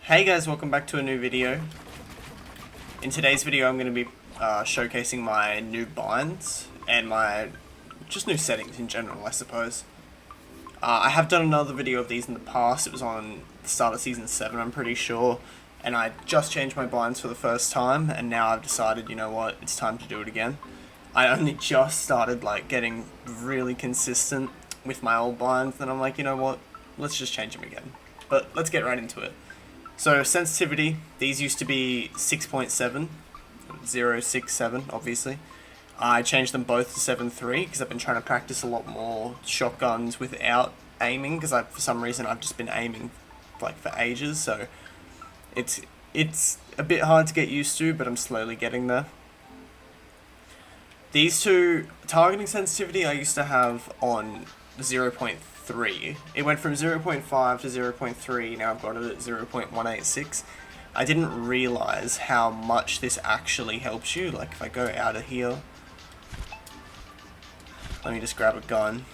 Hey guys, welcome back to a new video. In today's video I'm going to be showcasing my new binds and my just new settings in general, I suppose. I have done another video of these in the past. It was on the start of season 7, I'm pretty sure, and I just changed my binds for the first time, and now I've decided, you know what, it's time to do it again. I only just started getting really consistent with my old binds, and I'm like, you know what, let's just change them again. But let's get right into it. So sensitivity, these used to be 6.7, 067 obviously. I changed them both to 7.3 because I've been trying to practice a lot more shotguns without aiming, because for some reason I've just been aiming for ages, so it's a bit hard to get used to, but I'm slowly getting there. These two, targeting sensitivity I used to have on 0.3. It went from 0.5 to 0.3, now I've got it at 0.186. I didn't realize how much this actually helps you. Like if I go out of here, let me just grab a gun.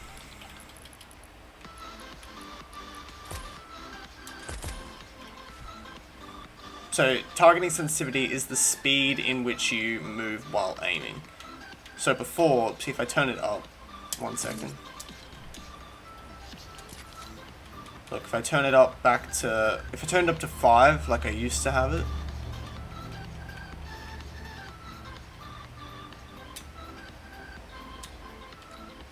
So targeting sensitivity is the speed in which you move while aiming. So before, see if I turn it up, 1 second. Look, if I turn it up back to, if I turned it up to 5 like I used to have it,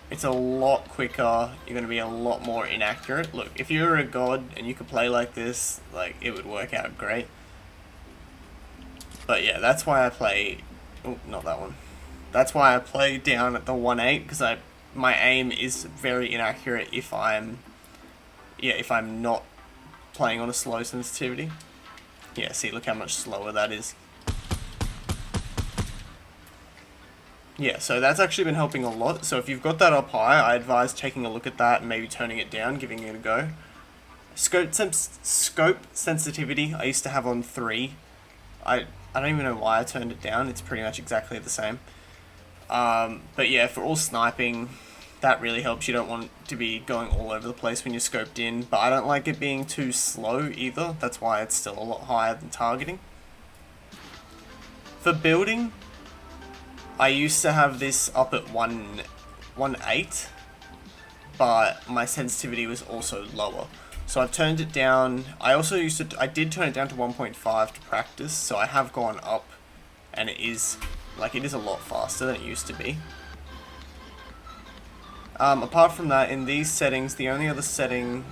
it's a lot quicker, you're going to be a lot more inaccurate. Look, if you were a god and you could play like this, it would work out great. But yeah, that's why I play, oh, not that one. That's why I play down at the 1.8, because my aim is very inaccurate if I'm not playing on a slow sensitivity. Yeah, see, look how much slower that is. Yeah, so that's actually been helping a lot. So if you've got that up high, I advise taking a look at that and maybe turning it down, giving it a go. Scope sensitivity I used to have on 3. I don't even know why I turned it down. It's pretty much exactly the same. But yeah, for all sniping, that really helps. You don't want to be going all over the place when you're scoped in, but I don't like it being too slow either. That's why it's still a lot higher than targeting. For building, I used to have this up at 1.8, but my sensitivity was also lower. So I've turned it down. I did turn it down to 1.5 to practice, so I have gone up, and it is a lot faster than it used to be. Apart from that, in these settings, the only other setting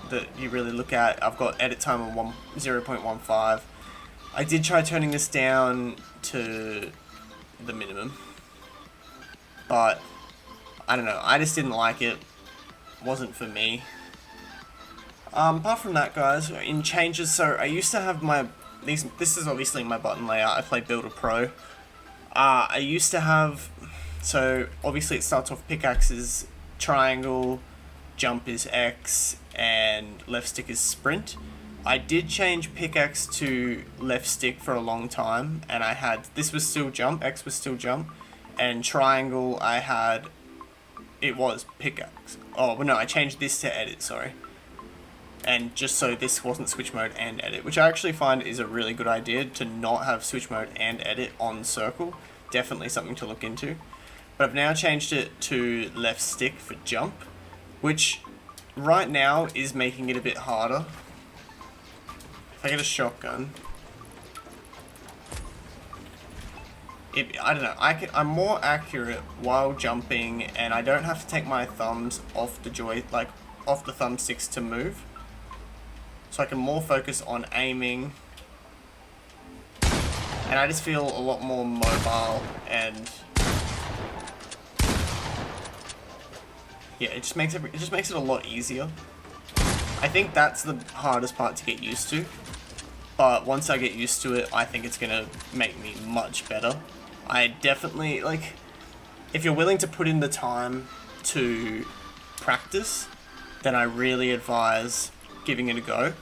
that you really look at, I've got edit time of 0.15. I did try turning this down to the minimum, but I don't know, I just didn't like it. Wasn't for me. Apart from that, guys, in changes, so I used to have this is obviously my button layout. I play Builder Pro. I used to have, so obviously it starts off pickaxe is triangle, jump is X, and left stick is sprint. I did change pickaxe to left stick for a long time, and this was still jump, X was still jump, and triangle it was pickaxe. Oh, well no, I changed this to edit, sorry. And just so this wasn't switch mode and edit, which I actually find is a really good idea, to not have switch mode and edit on circle. Definitely something to look into. But I've now changed it to left stick for jump, which right now is making it a bit harder. If I get a shotgun, I don't know, I'm more accurate while jumping, and I don't have to take my thumbs off the off the thumbsticks to move. So I can more focus on aiming, and I just feel a lot more mobile, and yeah, it just makes it a lot easier. I think that's the hardest part to get used to, but once I get used to it, I think it's gonna make me much better. I definitely, if you're willing to put in the time to practice, then I really advise giving it a go.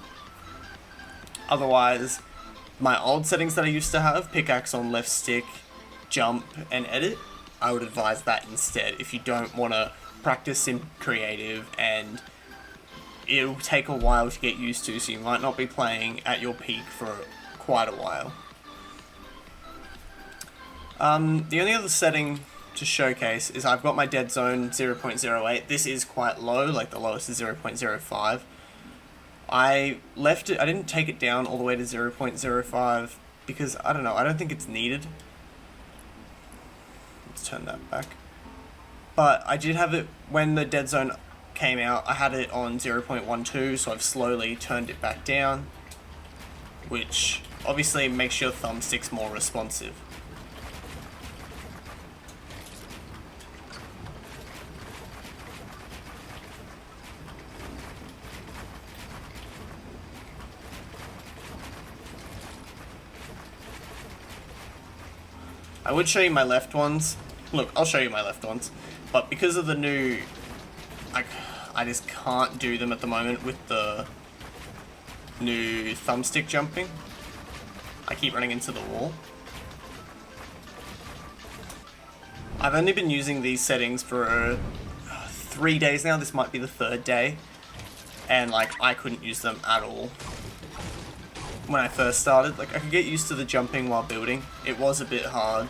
Otherwise, my old settings that I used to have, pickaxe on left stick, jump, and edit, I would advise that instead if you don't want to practice in creative and it'll take a while to get used to, so you might not be playing at your peak for quite a while. The only other setting to showcase is I've got my Deadzone 0.08. This is quite low, like the lowest is 0.05. I left it, I didn't take it down all the way to 0.05 because, I don't know, I don't think it's needed. Let's turn that back. But I did have it, when the Deadzone came out, I had it on 0.12, so I've slowly turned it back down, which obviously makes your thumbsticks more responsive. I would show you my left ones. Look, I'll show you my left ones. But because of the new... I just can't do them at the moment with the new thumbstick jumping. I keep running into the wall. I've only been using these settings for 3 days now. This might be the 3rd day. And, like, I couldn't use them at all when I first started. Like, I could get used to the jumping while building. It was a bit hard.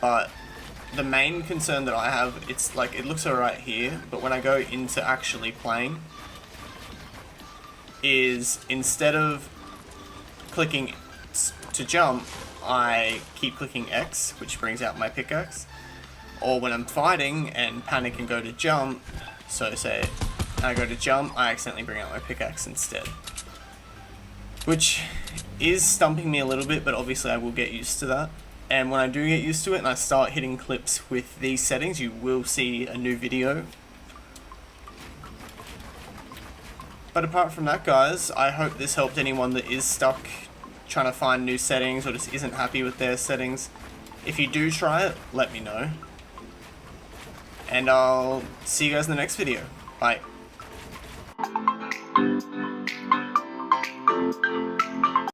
But the main concern that I have, it's like, it looks alright here, but when I go into actually playing, is instead of clicking to jump, I keep clicking X, which brings out my pickaxe. Or when I'm fighting and panic and go to jump, so say I go to jump, I accidentally bring out my pickaxe instead. Which is stumping me a little bit, but obviously I will get used to that. And when I do get used to it and I start hitting clips with these settings, you will see a new video. But apart from that, guys, I hope this helped anyone that is stuck trying to find new settings or just isn't happy with their settings. If you do try it, let me know. And I'll see you guys in the next video. Bye.